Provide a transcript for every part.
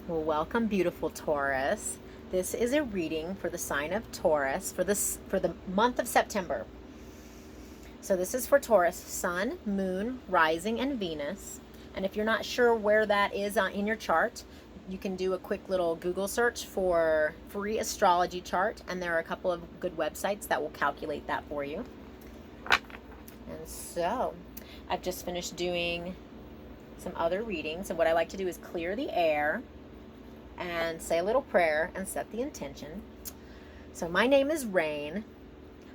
Well, welcome, beautiful Taurus. This is a reading for the sign of Taurus for the month of September. So this is for Taurus, Sun, Moon, Rising, and Venus. And if you're not sure where that is in your chart, you can do a quick little Google search for free astrology chart, and there are a couple of good websites that will calculate that for you. And so I've just finished doing some other readings, and what I like to do is clear the air and say a little prayer and set the intention. So my name is Rayne.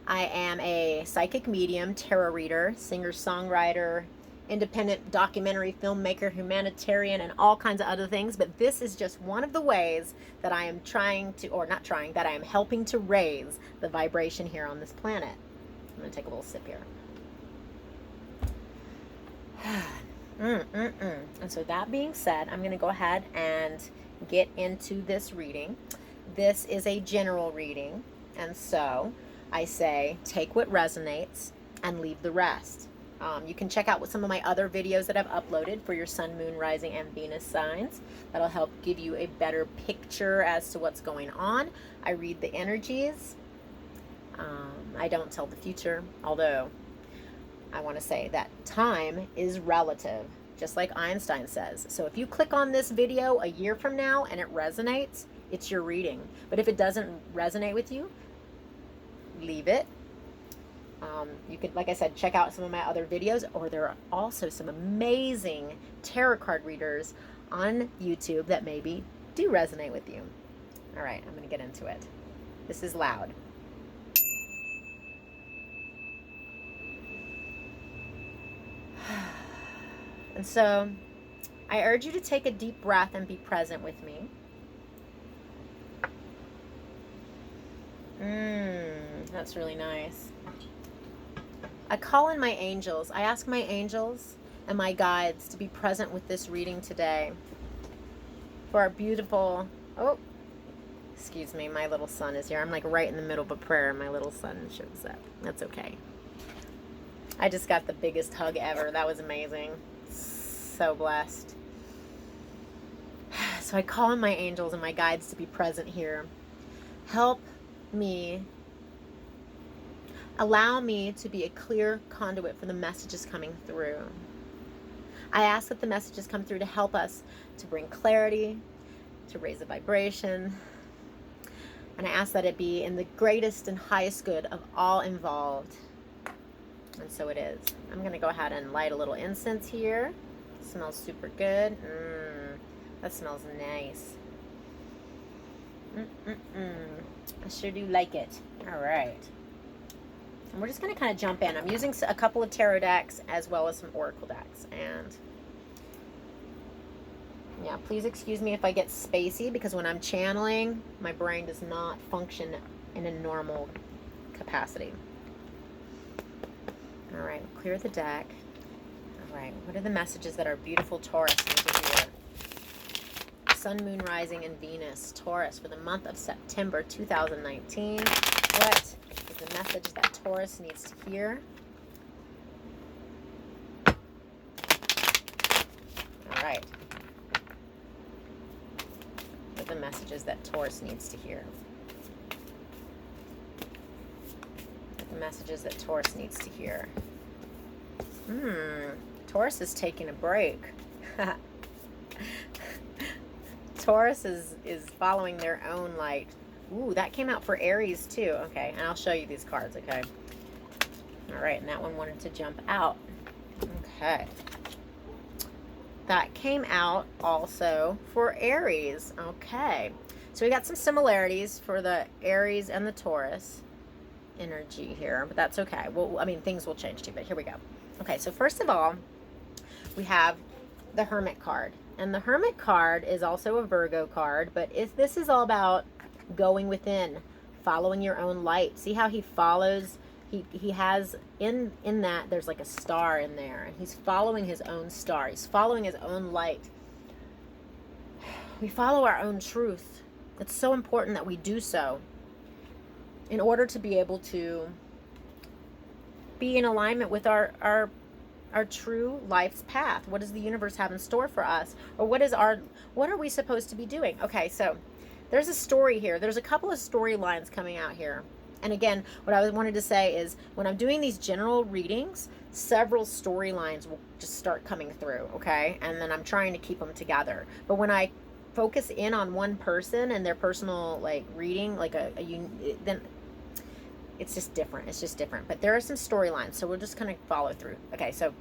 I am a psychic medium, tarot reader, singer-songwriter, independent documentary filmmaker, humanitarian, and all kinds of other things. But this is just one of the ways that I am that I am helping to raise the vibration here on this planet. I'm going to take a little sip here. And so that being said, I'm going to go ahead and get into this reading. This is a general reading, and so I say take what resonates and leave the rest. You can check out some of my other videos that I've uploaded for your Sun, Moon, Rising, and Venus signs. That'll help give you a better picture as to what's going on. I read the energies. I don't tell the future, although I want to say that time is relative, just like Einstein says. So if you click on this video a year from now and it resonates, it's your reading. But if it doesn't resonate with you, leave it. You could, like I said, check out some of my other videos, or there are also some amazing tarot card readers on YouTube that maybe do resonate with you. All right, I'm going to get into it. This is loud. And so I urge you to take a deep breath and be present with me. That's really nice. I call in my angels. I ask my angels and my guides to be present with this reading today for our beautiful... Oh, excuse me, my little son is here. I'm like right in the middle of a prayer and my little son shows up. That's okay. I just got the biggest hug ever. That was amazing. So blessed. So I call in my angels and my guides to be present here. Help me. Allow me to be a clear conduit for the messages coming through. I ask that the messages come through to help us to bring clarity, to raise the vibration. And I ask that it be in the greatest and highest good of all involved. And so it is. I'm going to go ahead and light a little incense here. It smells super good. That smells nice. I sure do like it. All right. And we're just going to kind of jump in. I'm using a couple of tarot decks as well as some oracle decks. And yeah, please excuse me if I get spacey, because when I'm channeling, my brain does not function in a normal capacity. All right, clear the deck. All right, what are the messages that our beautiful Taurus need to hear? Sun, Moon, Rising, and Venus. Taurus for the month of September 2019. What is the message that Taurus needs to hear? All right. What are the messages that Taurus needs to hear? The messages that Taurus needs to hear. Taurus is taking a break. Taurus is following their own light. Ooh, that came out for Aries too. Okay, and I'll show you these cards, okay? All right, and that one wanted to jump out. Okay. That came out also for Aries. Okay. So we got some similarities for the Aries and the Taurus energy here, but that's okay. Well, I mean, things will change too, but here we go. Okay, so first of all, we have the Hermit card. And the Hermit card is also a Virgo card, but this is all about going within, following your own light. See how he follows, he has, in that, there's like a star in there, and he's following his own star. He's following his own light. We follow our own truth. It's so important that we do so in order to be able to be in alignment with our our true life's path? What does the universe have in store for us? Or what are we supposed to be doing? Okay, so there's a story here. There's a couple of storylines coming out here. And again, what I wanted to say is when I'm doing these general readings, several storylines will just start coming through, okay? And then I'm trying to keep them together. But when I focus in on one person and their personal like reading, like then it's just different. It's just different. But there are some storylines, so we'll just kind of follow through. Okay, so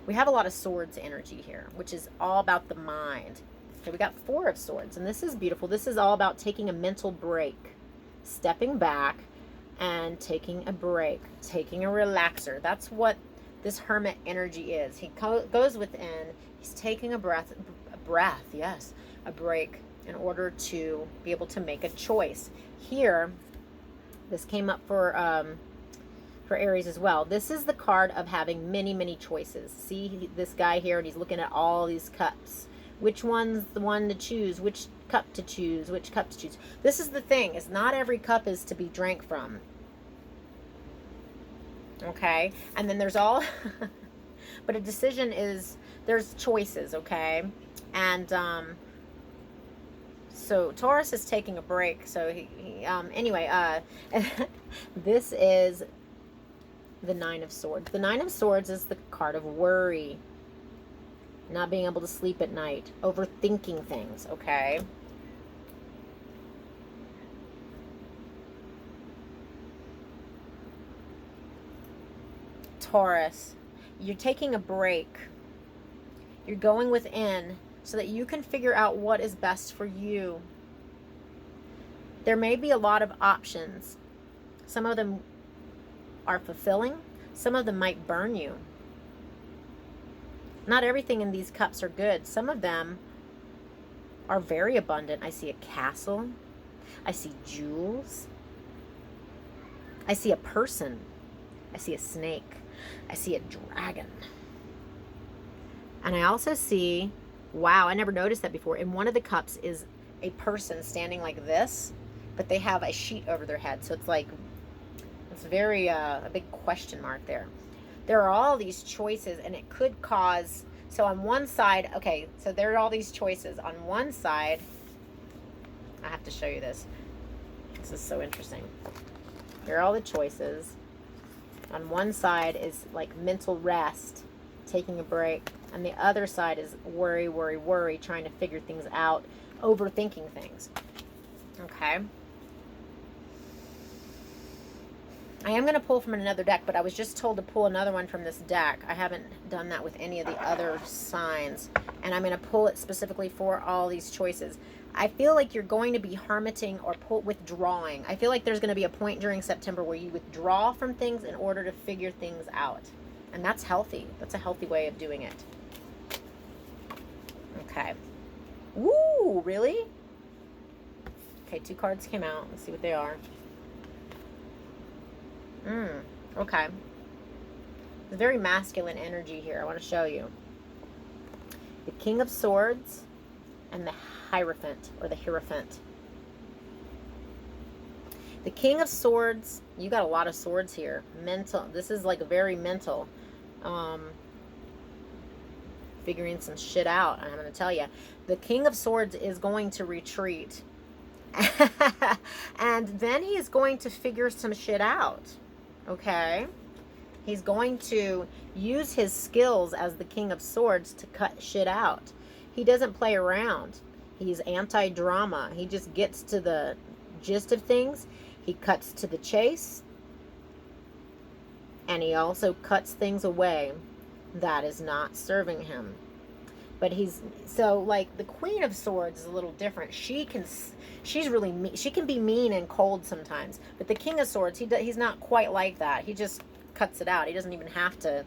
we have a lot of swords energy here, which is all about the mind. Okay, we got 4 of swords, and this is beautiful. This is all about taking a mental break, stepping back and taking a break, taking a relaxer. That's what this hermit energy is. He goes within. He's taking a breath, yes, a break in order to be able to make a choice. Here, this came up for Aries as well. This is the card of having many, many choices. See this guy here, and he's looking at all these cups. Which one's the one to choose? Which cup to choose? Which cup to choose? This is the thing, is not every cup is to be drank from. Okay? And then there's all... but a decision is... There's choices, okay? And, so Taurus is taking a break. So anyway, this is the 9 of Swords. The 9 of Swords is the card of worry. Not being able to sleep at night. Overthinking things, okay? Taurus, you're taking a break. You're going within so that you can figure out what is best for you. There may be a lot of options. Some of them are fulfilling. Some of them might burn you. Not everything in these cups are good. Some of them are very abundant. I see a castle. I see jewels. I see a person. I see a snake. I see a dragon. And I also see, wow, I never noticed that before. In one of the cups is a person standing like this, but they have a sheet over their head. So it's like, it's very, a big question mark there. There are all these choices, and it could cause, so on one side, okay, so there are all these choices. On one side, I have to show you this. This is so interesting. Here are all the choices. On one side is like mental rest, taking a break. And the other side is worry, worry, worry, trying to figure things out, overthinking things. Okay. I am going to pull from another deck, but I was just told to pull another one from this deck. I haven't done that with any of the other signs. And I'm going to pull it specifically for all these choices. I feel like you're going to be hermiting or withdrawing. I feel like there's going to be a point during September where you withdraw from things in order to figure things out. And that's healthy. That's a healthy way of doing it. Okay. Woo, really? Okay, 2 cards came out. Let's see what they are. Okay. It's very masculine energy here. I want to show you. The King of Swords and the Hierophant, or the Hierophant. The King of Swords, you got a lot of swords here. Mental. This is like a very mental. Figuring some shit out. And I'm going to tell you. The King of Swords is going to retreat. And then he is going to figure some shit out. Okay? He's going to use his skills as the King of Swords to cut shit out. He doesn't play around. He's anti-drama. He just gets to the gist of things. He cuts to the chase. And he also cuts things away that is not serving him. But he's, so like the Queen of Swords is a little different. She's really mean. She can be mean and cold sometimes. But the King of Swords, he's not quite like that. He just cuts it out. He doesn't even have to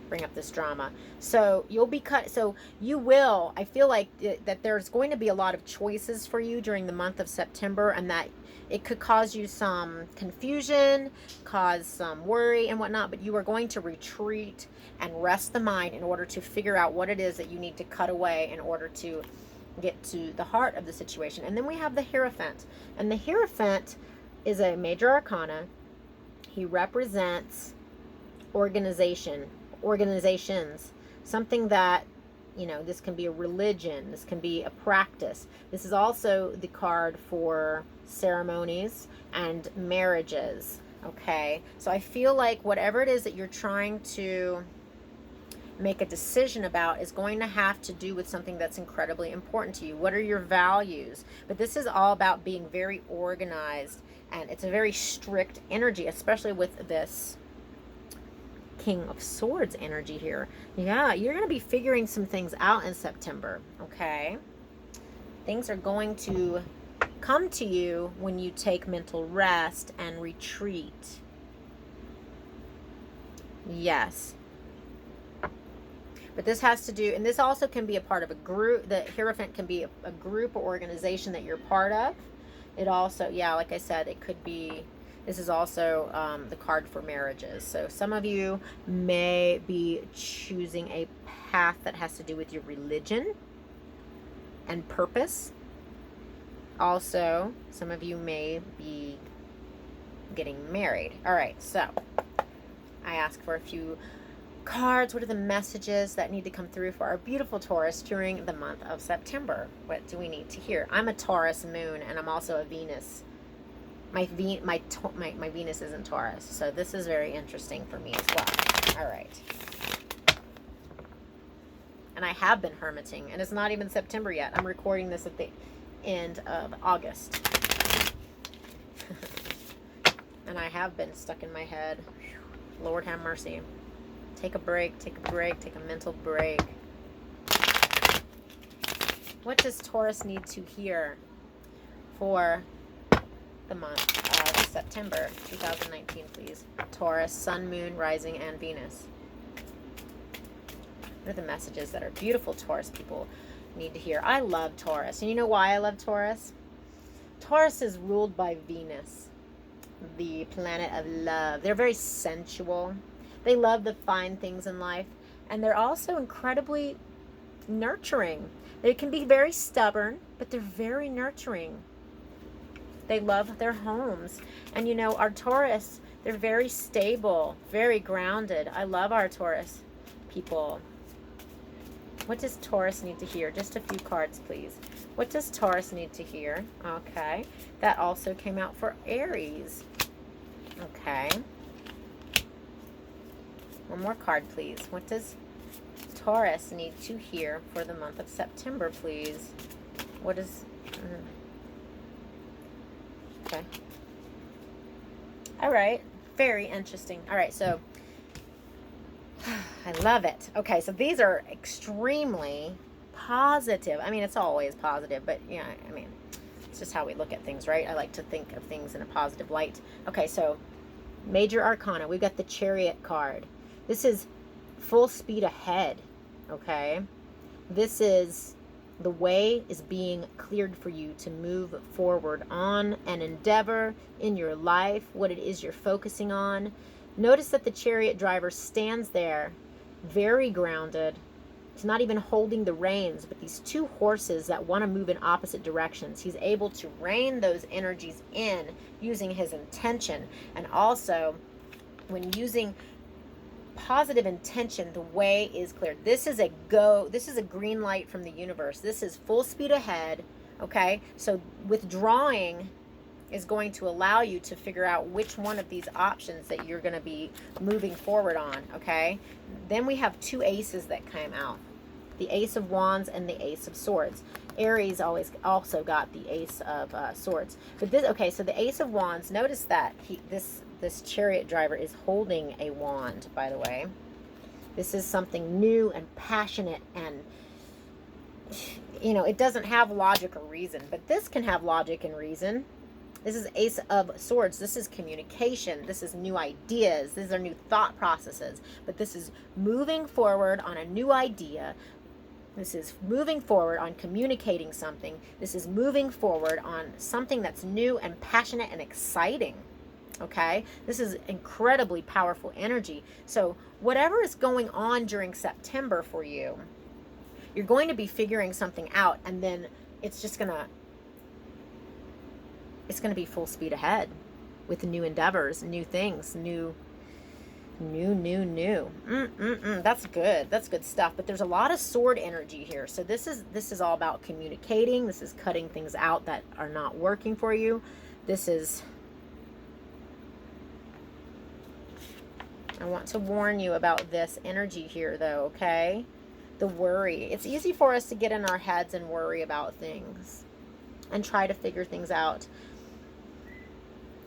bring up this drama. So you'll be cut. So you will, I feel like that there's going to be a lot of choices for you during the month of September, and that it could cause you some confusion, cause some worry and whatnot, but you are going to retreat and rest the mind in order to figure out what it is that you need to cut away in order to get to the heart of the situation. And then we have the Hierophant. And the Hierophant is a major arcana. He represents organizations, something that, you know, this can be a religion, this can be a practice. This is also the card for ceremonies and marriages. Okay, so I feel like whatever it is that you're trying to make a decision about is going to have to do with something that's incredibly important to you. What are your values? But this is all about being very organized, and it's a very strict energy, especially with this King of Swords energy here. Yeah, you're going to be figuring some things out in September, okay? Things are going to come to you when you take mental rest and retreat. Yes. But this has to do, and this also can be a part of a group. The Hierophant can be a group or organization that you're part of. It also, yeah, like I said, it could be, this is also the card for marriages. So some of you may be choosing a path that has to do with your religion and purpose. Also, some of you may be getting married. All right, so I asked for a few cards. What are the messages that need to come through for our beautiful Taurus during the month of September? What do we need to hear? I'm a Taurus moon, and I'm also a Venus. My Venus is in Taurus, so this is very interesting for me as well. All right. And I have been hermiting, and it's not even September yet. I'm recording this at the end of August. And I have been stuck in my head. Lord have mercy. Take a break, take a break, take a mental break. What does Taurus need to hear for the month of September 2019, please? Taurus, Sun, Moon, Rising, and Venus. What are the messages that our beautiful Taurus people need to hear? I love Taurus. And you know why I love Taurus? Taurus is ruled by Venus, the planet of love. They're very sensual. They love the fine things in life. And they're also incredibly nurturing. They can be very stubborn, but they're very nurturing. They love their homes. And you know, our Taurus, they're very stable, very grounded. I love our Taurus people. What does Taurus need to hear? Just a few cards, please. What does Taurus need to hear? Okay. That also came out for Aries. Okay. One more card, please. What does Taurus need to hear for the month of September, please? What is... Okay. All right. Very interesting. All right, so... I love it. Okay, so these are extremely positive. I mean, it's always positive, but yeah, I mean, it's just how we look at things, right? I like to think of things in a positive light. Okay, so Major Arcana. We've got the Chariot card. This is full speed ahead, okay? This is the way is being cleared for you to move forward on an endeavor in your life, what it is you're focusing on. Notice that the chariot driver stands there very grounded. He's not even holding the reins, but these two horses that want to move in opposite directions, he's able to rein those energies in using his intention. And also, when using positive intention, the way is cleared. This is a go. This is a green light from the universe. This is full speed ahead. Okay, so withdrawing is going to allow you to figure out which one of these options that you're going to be moving forward on. Okay, then we have two aces that came out, the Ace of Wands and the Ace of Swords. Aries always also got the Ace of Swords. But this, okay, so the Ace of Wands, notice that this chariot driver is holding a wand, by the way. This is something new and passionate, and you know, it doesn't have logic or reason, but this can have logic and reason. This is Ace of Swords. This is communication. This is new ideas. These are new thought processes. But this is moving forward on a new idea. This is moving forward on communicating something. This is moving forward on something that's new and passionate and exciting. Okay? This is incredibly powerful energy. So whatever is going on during September for you, you're going to be figuring something out, and then it's just going to be full speed ahead with new endeavors, new things, new New. That's good. That's good stuff. But there's a lot of sword energy here. So this is all about communicating. This is cutting things out that are not working for you. This is, I want to warn you about this energy here though, okay? The worry. It's easy for us to get in our heads and worry about things and try to figure things out.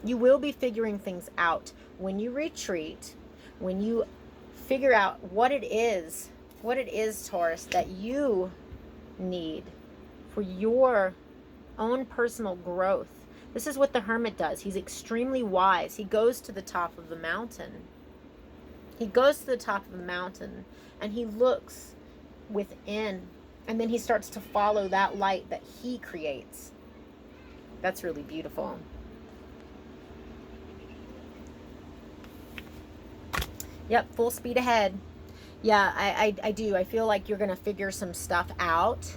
You will be figuring things out when you retreat, when you figure out what it is, Taurus, that you need for your own personal growth. This is what the Hermit does. He's extremely wise. He goes to the top of the mountain. He goes to the top of the mountain and he looks within, and then he starts to follow that light that he creates. That's really beautiful. Yep, full speed ahead. Yeah, I do. I feel like you're gonna figure some stuff out,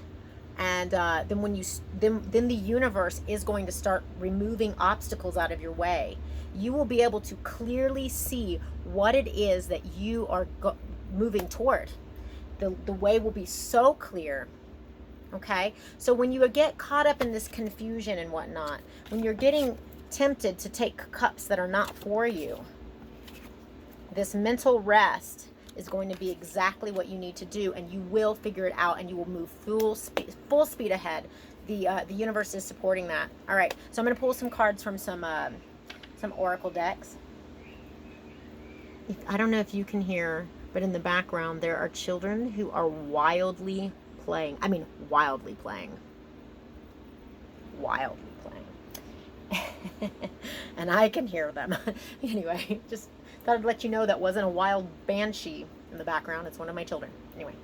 and then when you then the universe is going to start removing obstacles out of your way. You will be able to clearly see what it is that you are moving toward. The way will be so clear. Okay, so when you get caught up in this confusion and whatnot, when you're getting tempted to take cups that are not for you, this mental rest is going to be exactly what you need to do, and you will figure it out, and you will move full speed ahead. The universe is supporting that. All right, so I'm going to pull some cards from some oracle decks. I don't know if you can hear, but in the background there are children who are wildly playing. I mean, wildly playing. Wildly playing. And I can hear them. Anyway, just thought I'd let you know that wasn't a wild banshee in the background. It's one of my children. Anyway.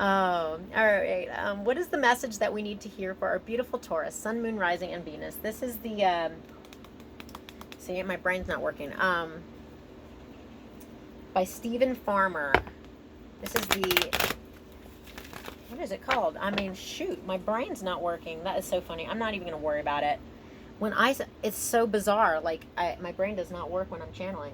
All right. What is the message that we need to hear for our beautiful Taurus, Sun, Moon, Rising, and Venus? This is the, see, my brain's not working. By Stephen Farmer. This is the, what is it called? I mean, shoot, my brain's not working. That is so funny. I'm not even going to worry about it. It's so bizarre. Like, my brain does not work when I'm channeling.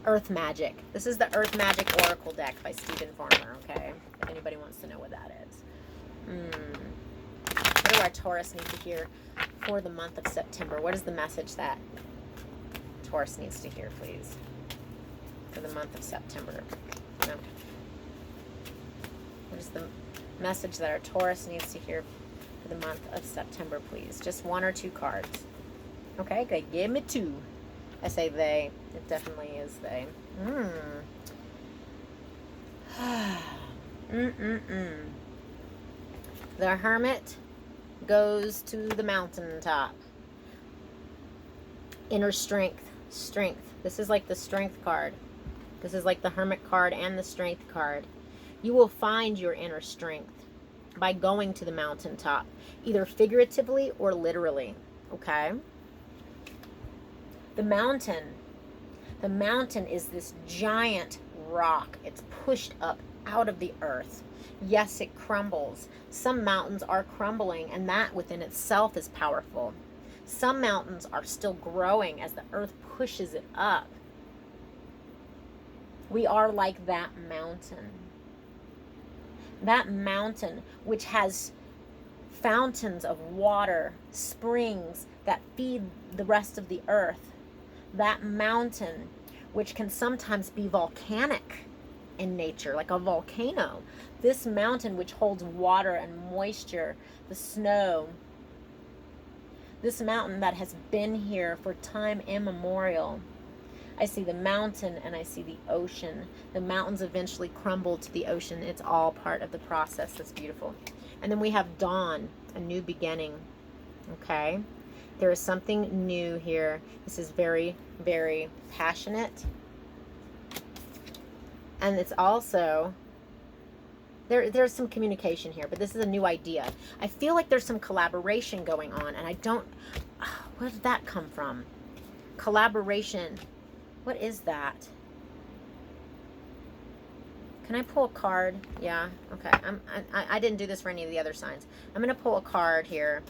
Earth Magic. This is the Earth Magic Oracle deck by Stephen Farmer, okay? If anybody wants to know what that is. What do our Taurus need to hear for the month of September? What is the message that Taurus needs to hear, please? For the month of September. No. What is the message that our Taurus needs to hear for the month of September, please? Just one or two cards. Okay, good. Give me two. I say they. It definitely is they. The Hermit goes to the mountaintop. Inner strength. Strength. This is like the strength card. This is like the Hermit card and the strength card. You will find your inner strength by going to the mountaintop, either figuratively or literally, okay? The mountain is this giant rock. It's pushed up out of the earth. Yes, it crumbles. Some mountains are crumbling, and that within itself is powerful. Some mountains are still growing as the earth pushes it up. We are like that mountain. That mountain which has fountains of water, springs that feed the rest of the earth. That mountain which can sometimes be volcanic in nature, like a volcano. This mountain which holds water and moisture, the snow. This mountain that has been here for time immemorial. I see the mountain and I see the ocean. The mountains eventually crumble to the ocean. It's all part of the process. That's beautiful. And then we have dawn, a new beginning. Okay? There is something new here. This is very, very passionate. And it's also, there's some communication here, but this is a new idea. I feel like there's some collaboration going on, and I don't, where did that come from? Collaboration. What is that? Can I pull a card? Yeah, okay. I didn't do this for any of the other signs. I'm going to pull a card here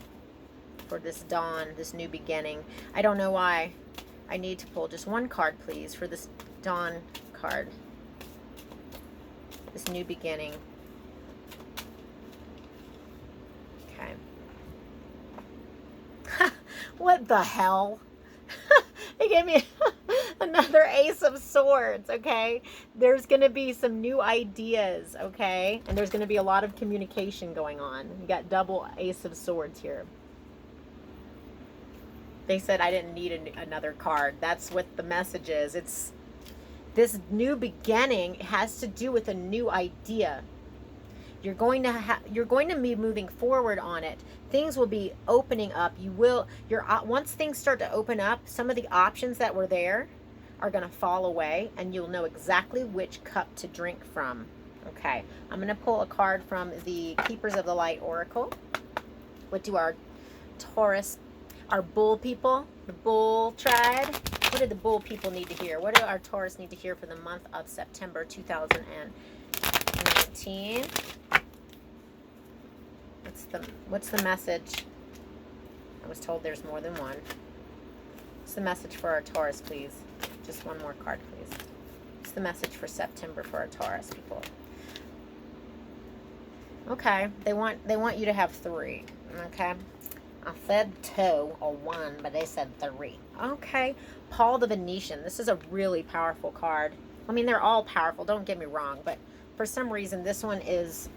for this dawn, this new beginning. I don't know why. I need to pull just one card, please, for this Dawn card. This new beginning. Okay. What the hell? They gave me another Ace of Swords, okay? There's going to be some new ideas, okay? And there's going to be a lot of communication going on. You got double Ace of Swords here. They said I didn't need another card. That's what the message is. It's this new beginning. It has to do with a new idea. You're going to be moving forward on it. Things will be opening up. Once things start to open up, some of the options that were there are going to fall away, and you'll know exactly which cup to drink from. Okay, I'm going to pull a card from the Keepers of the Light Oracle. What do our Taurus, our bull people, the bull tribe, what do the bull people need to hear? What do our Taurus need to hear for the month of September 2019? What's the message? I was told there's more than one. What's the message for our Taurus, please? Just one more card, please. What's the message for September for our Taurus people? Okay, they want you to have 3. Okay, I said 2 or 1, but they said 3. Okay, Paul the Venetian. This is a really powerful card. I mean, they're all powerful. Don't get me wrong, but for some reason, this one is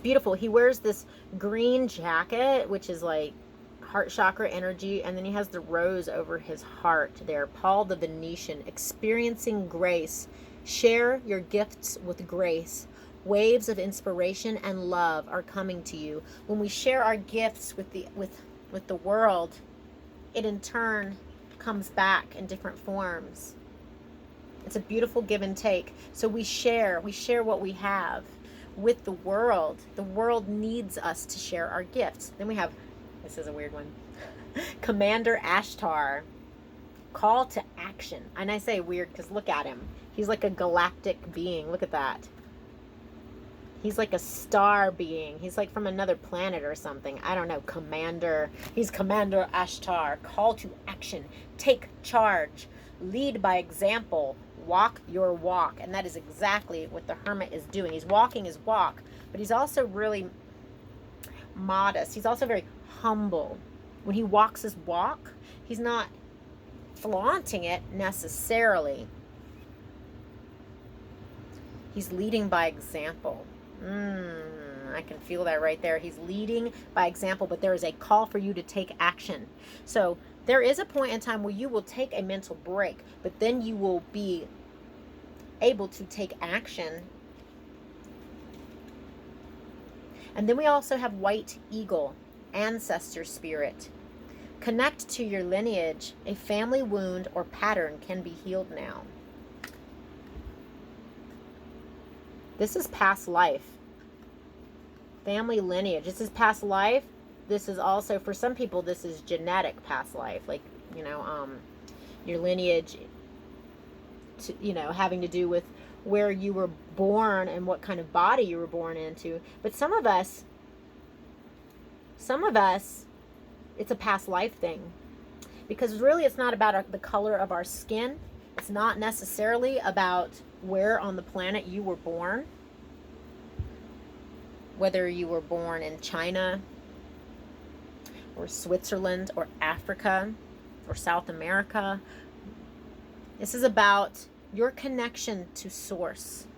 beautiful. He wears this green jacket, which is like heart chakra energy, and then he has the rose over his heart there. Paul the Venetian, experiencing grace. Share your gifts with grace. Waves of inspiration and love are coming to you. When we share our gifts with the world, it in turn comes back in different forms. It's a beautiful give and take. So we share what we have with the world. The world needs us to share our gifts. Then we have, this is a weird one, Commander Ashtar, call to action. And I say weird because look at him. He's like a galactic being. Look at that. He's like a star being. He's like from another planet or something. I don't know. He's Commander Ashtar. Call to action. Take charge. Lead by example. Walk your walk. And that is exactly what the Hermit is doing. He's walking his walk, but he's also really modest. He's also very humble. When he walks his walk, he's not flaunting it necessarily. He's leading by example. I can feel that right there. He's leading by example, but there is a call for you to take action. So there is a point in time where you will take a mental break, but then you will be able to take action. And then we also have White Eagle, ancestor spirit. Connect to your lineage. A family wound or pattern can be healed now. This is past life. Family lineage. This is past life. This is also, for some people, this is genetic past life. Like, your lineage, having to do with where you were born and what kind of body you were born into. But some of us, it's a past life thing. Because really it's not about the color of our skin. It's not necessarily about where on the planet you were born. Whether you were born in China or Switzerland or Africa or South America. This is about your connection to source,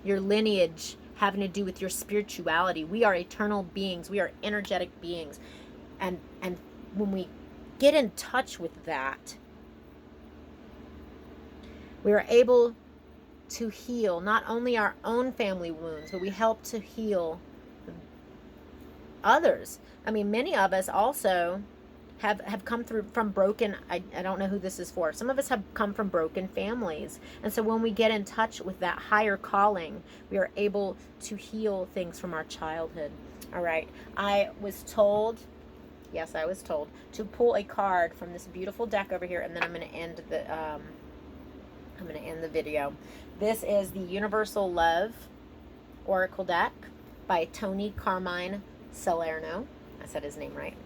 your lineage having to do with your spirituality. We are eternal beings. We are energetic beings. And when we get in touch with that, we are able to heal not only our own family wounds, but we help to heal others. I mean, many of us also have come through from broken, I don't know who this is for. Some of us have come from broken families. And so when we get in touch with that higher calling, we are able to heal things from our childhood. All right. I was told to pull a card from this beautiful deck over here, and then I'm going to end the video. This is the Universal Love Oracle deck by Tony Carmine Salerno. I said his name right.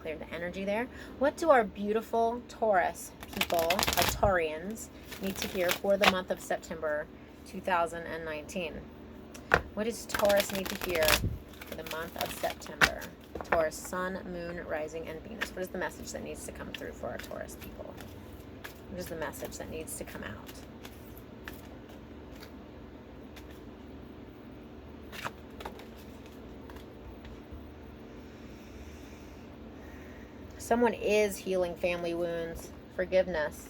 clear the energy there. What do our beautiful Taurus people, our Taurians, need to hear for the month of September 2019? What does Taurus need to hear for the month of September? Taurus, Sun, Moon, Rising, and Venus. What is the message that needs to come through for our Taurus people? What is the message that needs to come out? Someone is healing family wounds. Forgiveness.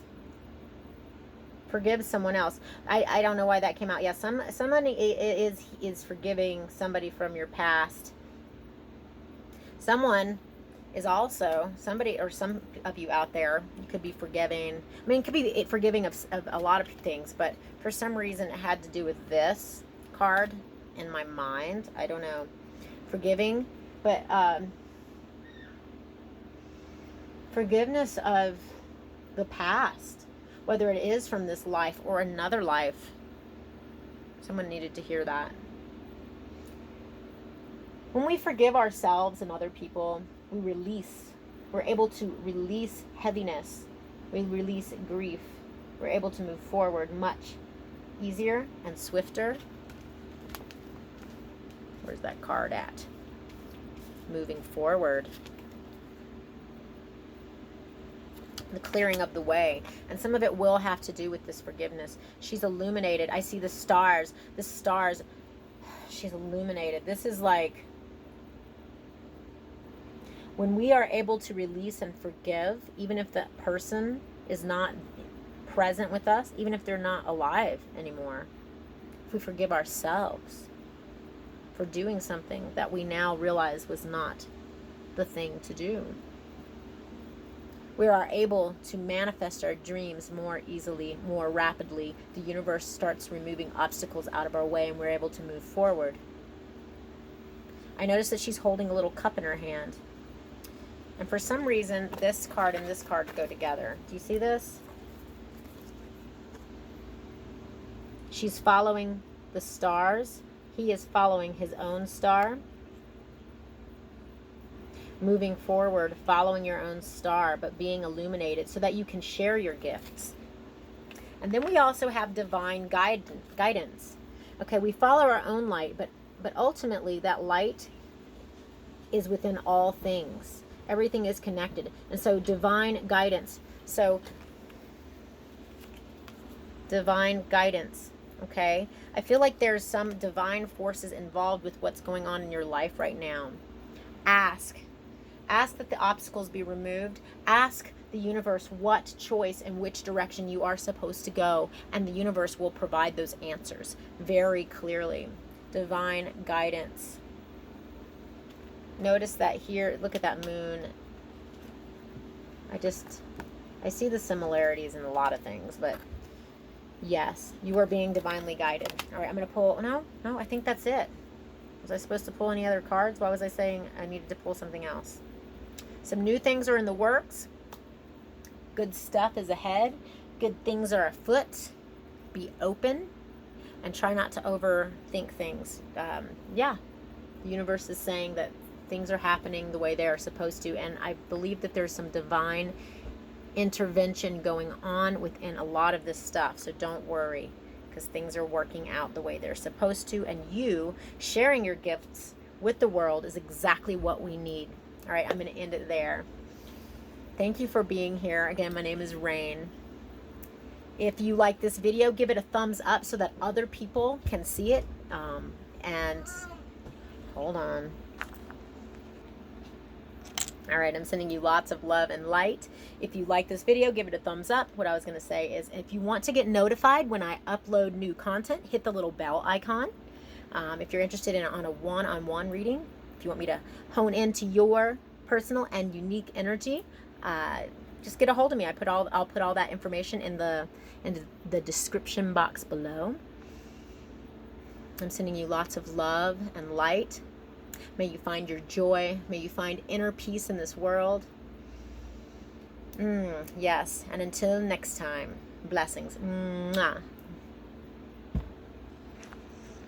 Forgive someone else. I don't know why that came out. Yeah, somebody is forgiving somebody from your past. Someone is also, somebody or some of you out there, you could be forgiving. I mean, it could be forgiving of a lot of things, but for some reason it had to do with this card in my mind. I don't know. Forgiving, but forgiveness of the past, whether it is from this life or another life. Someone needed to hear that. When we forgive ourselves and other people, we release. We're able to release heaviness. We release grief. We're able to move forward much easier and swifter. Where's that card at? Moving forward. The clearing of the way. And some of it will have to do with this forgiveness. She's illuminated. I see the stars. The stars. She's illuminated. This is like when we are able to release and forgive, even if that person is not present with us, even if they're not alive anymore. If we forgive ourselves for doing something that we now realize was not the thing to do, we are able to manifest our dreams more easily, more rapidly. The universe starts removing obstacles out of our way and we're able to move forward. I notice that she's holding a little cup in her hand. And for some reason, this card and this card go together. Do you see this? She's following the stars. He is following his own star. Moving forward, following your own star, but being illuminated so that you can share your gifts. And then we also have divine guidance. Okay, we follow our own light, but ultimately that light is within all things. Everything is connected. And so divine guidance. So divine guidance, okay? I feel like there's some divine forces involved with what's going on in your life right now. Ask that the obstacles be removed. Ask the universe what choice and which direction you are supposed to go, and the universe will provide those answers very clearly. Divine guidance. Notice that here, look at that moon. I see the similarities in a lot of things, but yes, you are being divinely guided. All right, I'm going to pull, no, I think that's it. Was I supposed to pull any other cards? Why was I saying I needed to pull something else? Some new things are in the works. Good stuff is ahead. Good things are afoot. Be open and try not to overthink things. Yeah, the universe is saying that things are happening the way they are supposed to, and I believe that there's some divine intervention going on within a lot of this stuff, so don't worry, because things are working out the way they're supposed to, and you sharing your gifts with the world is exactly what we need. All right, I'm going to end it there. Thank you for being here. Again, my name is Rayne. If you like this video, give it a thumbs up so that other people can see it. And hold on. All right, I'm sending you lots of love and light. If you like this video, give it a thumbs up. What I was going to say is if you want to get notified when I upload new content, hit the little bell icon. If you're interested in on a one-on-one reading, if you want me to hone into your personal and unique energy, just get a hold of me. I'll put all that information in the description box below. I'm sending you lots of love and light. May you find your joy. May you find inner peace in this world. Yes. And until next time, blessings. Mwah.